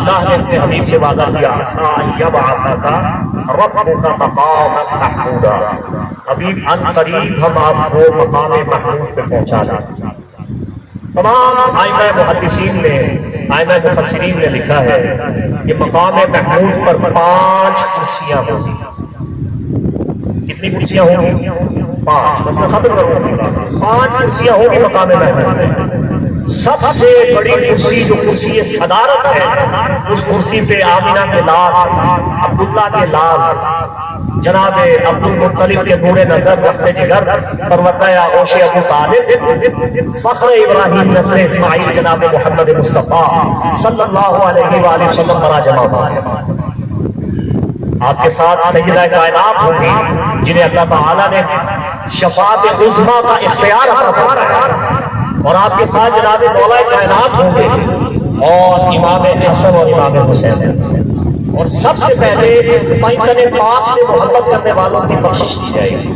اللہ نے اپنے حبیب سے وعدہ کیا یبعثک ربک مقاما محمودا، حبیب ان قریب ہم آپ کو مقام محمود پہ پہنچا دیں۔ تمام ائمہ محدثین نے، ائمہ مفسرین نے لکھا ہے کہ مقام محمود پر 5 کرسیاں ہوں گی۔ کتنی کرسیاں ہوں گی؟ 5۔ بس میں ختم کروں گا، 5 کرسیاں ہوں گی مقام محمود میں۔ سب سے بڑی کرسی جو کرسی صدارت ہے، اس کرسی پہ آمینہ کے لال، عبداللہ کے لال، جناب عبد المطلب کے نور نظر رکھتے جگر، پروتہ آغوش ابو طالب، فخر ابراہیم نسل اسماعیل جناب محمد مصطفیٰ صلی اللہ علیہ وآلہ وسلم برا جمع ہوا۔ آپ کے ساتھ سیدہ کائنات ہوں گی جنہیں اللہ تعالیٰ نے شفاعت عظمیٰ کا اختیار عطا فرمایا، اور آپ کے ساتھ جناب مولا کائنات ہوں گے، اور امام حسن اور امام حسین، اور سب سے پہلے پیکر پاک سے محبت کرنے والوں کی بخشش کی جائے گی۔